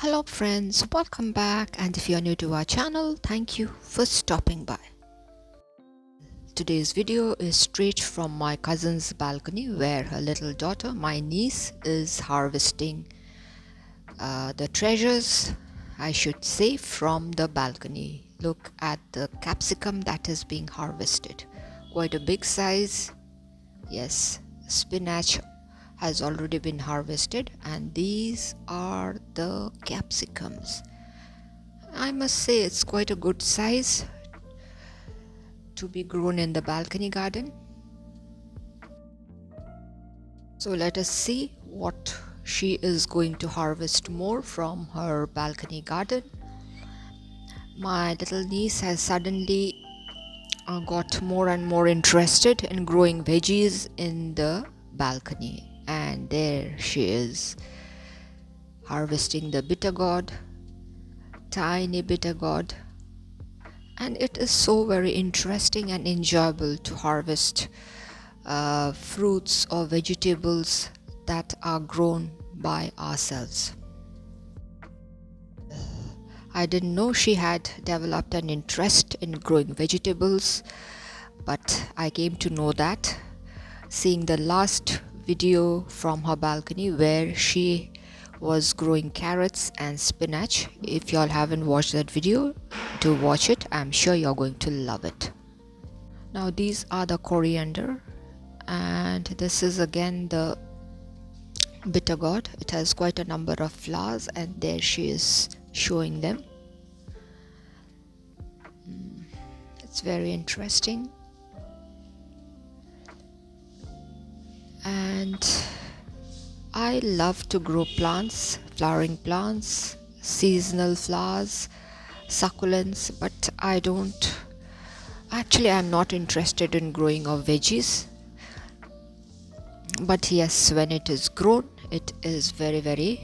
Hello friends, welcome back, and if you are new to our channel, thank you for stopping by. Today's video is straight from my cousin's balcony where her little daughter, my niece, is harvesting the treasures, I should say, from the balcony. Look at the capsicum that is being harvested. Quite a big size. Yes, spinach has already been harvested, and these are the capsicums. I must say it's quite a good size to be grown in the balcony garden. So let us see what she is going to harvest more from her balcony garden. My little niece has suddenly got more and more interested in growing veggies in the balcony, and there she is harvesting the bittergourd, tiny bittergourd. And it is so very interesting and enjoyable to harvest fruits or vegetables that are grown by ourselves. I didn't know she had developed an interest in growing vegetables, but I came to know that seeing the last video from her balcony where she was growing carrots and spinach. If y'all haven't watched that video, do watch it. I'm sure you're going to love it. Now these are the coriander, and this is again the bittergourd. It has quite a number of flowers, and there she is showing them. It's very interesting. And I love to grow plants, flowering plants, seasonal flowers, succulents, but I'm not interested in growing of veggies. But yes, when it is grown, it is very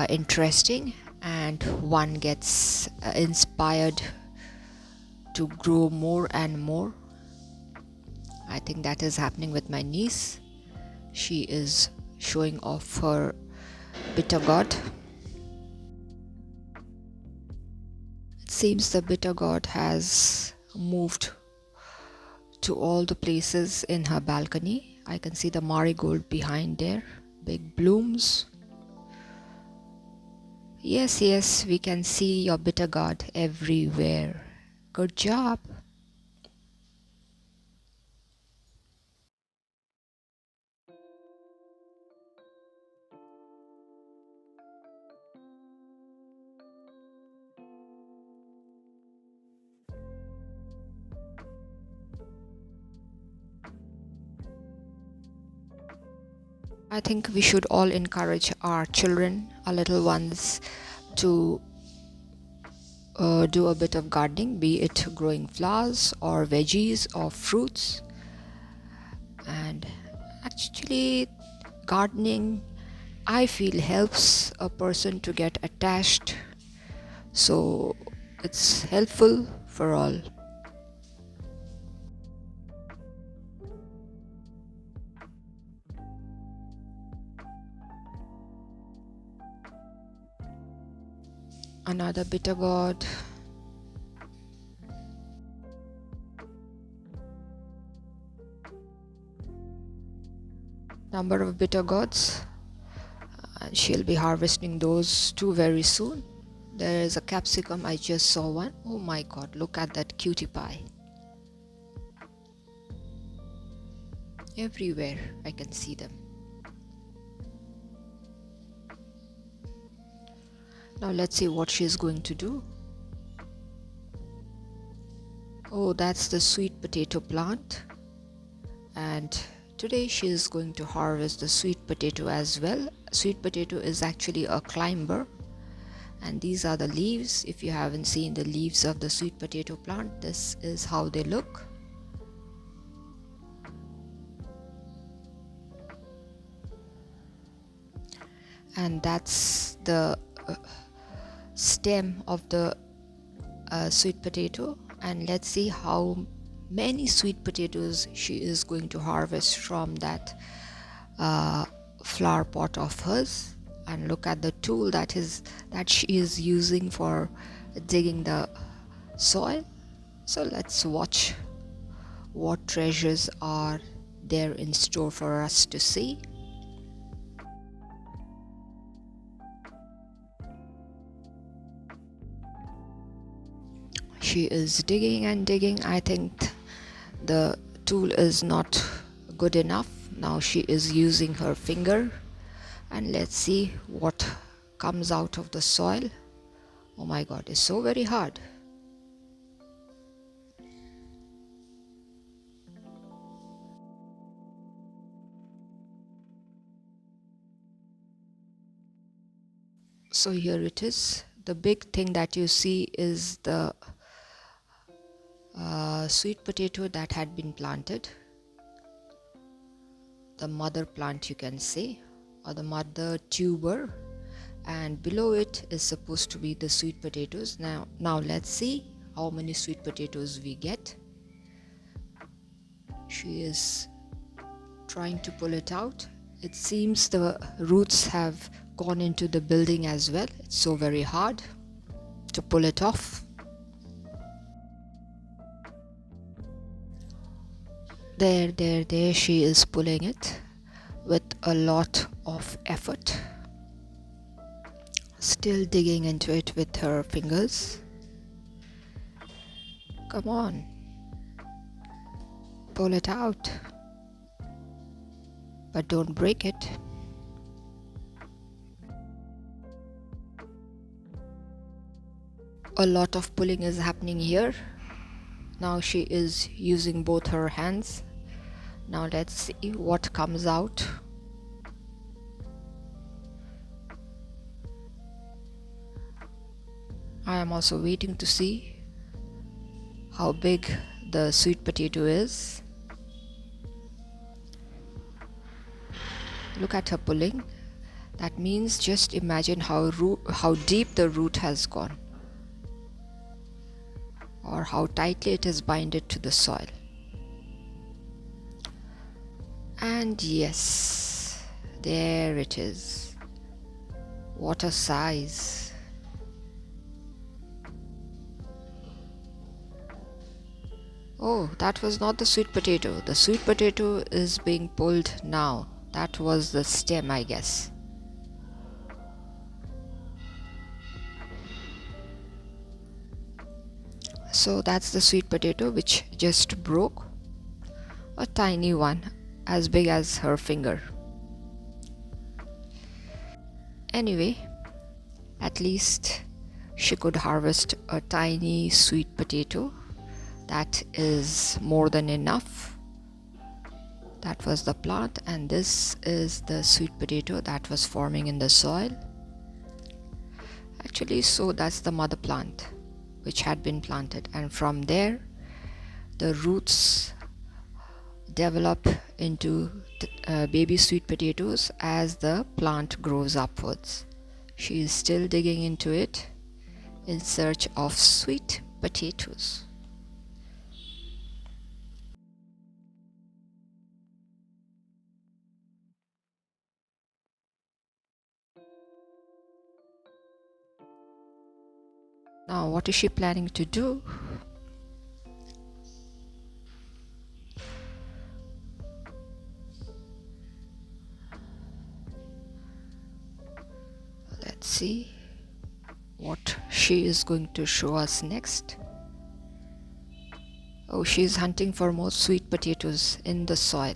interesting, and one gets inspired to grow more and more. I think that is happening with my niece. She is showing off her bittergourd. It seems the bittergourd has moved to all the places in her balcony. I can see the marigold behind there, big blooms. Yes, we can see your bittergourd everywhere. Good job. I think we should all encourage our children, our little ones, to do a bit of gardening, be it growing flowers or veggies or fruits. And actually, gardening, I feel, helps a person to get attached, so it's helpful for all. Another bittergourd. Number of bittergourds, and she'll be harvesting those too very soon. There is a capsicum, I just saw one. Oh my god, look at that cutie pie. Everywhere I can see them. Now let's see what she's going to do. Oh, that's the sweet potato plant, and today she is going to harvest the sweet potato as well. Sweet potato is actually a climber, and these are the leaves. If you haven't seen the leaves of the sweet potato plant, this is how they look. And that's the stem of the sweet potato. And let's see how many sweet potatoes she is going to harvest from that flower pot of hers. And look at the tool that she is using for digging the soil. So let's watch what treasures are there in store for us to see. She is digging and digging. I think the tool is not good enough. Now she is using her finger, and let's see what comes out of the soil. Oh my god, it's so very hard. So here it is. The big thing that you see is the sweet potato that had been planted, the mother plant you can say, or the mother tuber, and below it is supposed to be the sweet potatoes. Now let's see how many sweet potatoes we get. She is trying to pull it out. It seems the roots have gone into the building as well. It's so very hard to pull it off. There she is pulling it with a lot of effort, still digging into it with her fingers. Come on, pull it out, but don't break it. A lot of pulling is happening here. Now she is using both her hands. Now let's see what comes out. I am also waiting to see how big the sweet potato is. Look at her pulling. That means just imagine how deep the root has gone, or how tightly it is binded to the soil. And yes, there it is. What a size. Oh, that was not the sweet potato. The sweet potato is being pulled now. That was the stem, I guess. So that's the sweet potato which just broke. A tiny one, as big as her finger. Anyway, at least she could harvest a tiny sweet potato. That is more than enough. That was the plant, and this is the sweet potato that was forming in the soil. Actually, so that's the mother plant which had been planted, and from there the roots develop into baby sweet potatoes as the plant grows upwards. She is still digging into it in search of sweet potatoes. Now, what is she planning to do? Let's see what she is going to show us next. Oh, she's hunting for more sweet potatoes in the soil.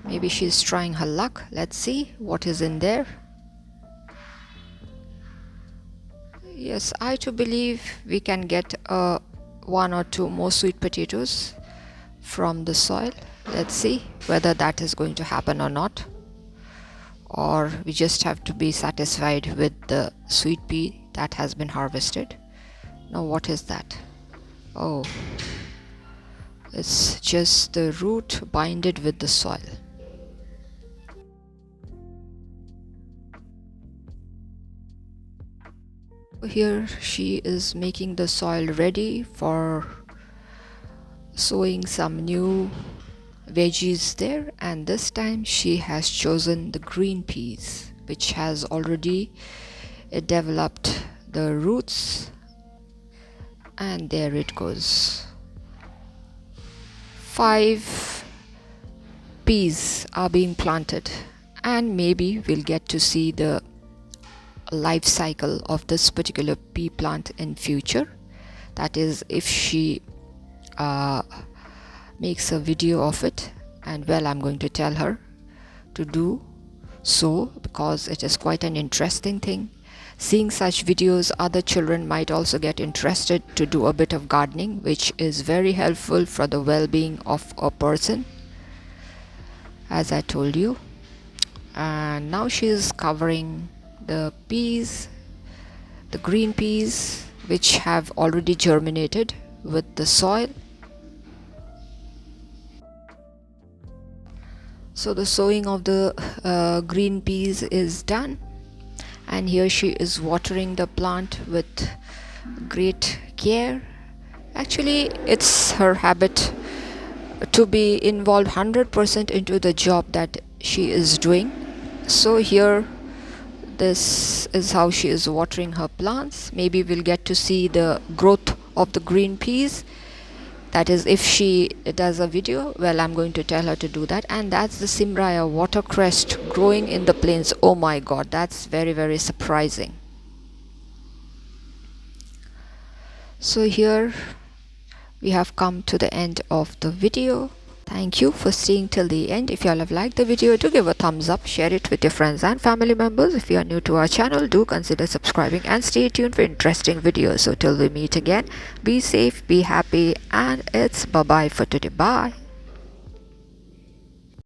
Maybe she's trying her luck. Let's see what is in there. Yes, I too believe we can get one or two more sweet potatoes from the soil. Let's see whether that is going to happen or not, or we just have to be satisfied with the sweet pea that has been harvested. Now what is that? Oh, it's just the root binded with the soil. Here she is making the soil ready for sowing some new veggies there, and this time she has chosen the green peas. which has already developed the roots, and there it goes. 5 peas are being planted, and maybe we'll get to see the life cycle of this particular pea plant in future. That is, if she makes a video of it, and well, I'm going to tell her to do so, because it is quite an interesting thing. Seeing such videos, other children might also get interested to do a bit of gardening, which is very helpful for the well-being of a person, as I told you. And now she is covering the peas, the green peas, which have already germinated, with the soil. So the sowing of the green peas is done, and here she is watering the plant with great care. Actually, it's her habit to be involved 100% into the job that she is doing. So here, this is how she is watering her plants. Maybe we'll get to see the growth of the green peas. That is, if she does a video, well, I'm going to tell her to do that. And that's the Simraya watercress growing in the plains. Oh my god, that's very, very surprising. So here we have come to the end of the video. Thank you for staying till the end. If you all have liked the video, do give a thumbs up, share it with your friends and family members. If you are new to our channel, do consider subscribing and stay tuned for interesting videos. So till we meet again, be safe, be happy, and it's bye bye for today. Bye.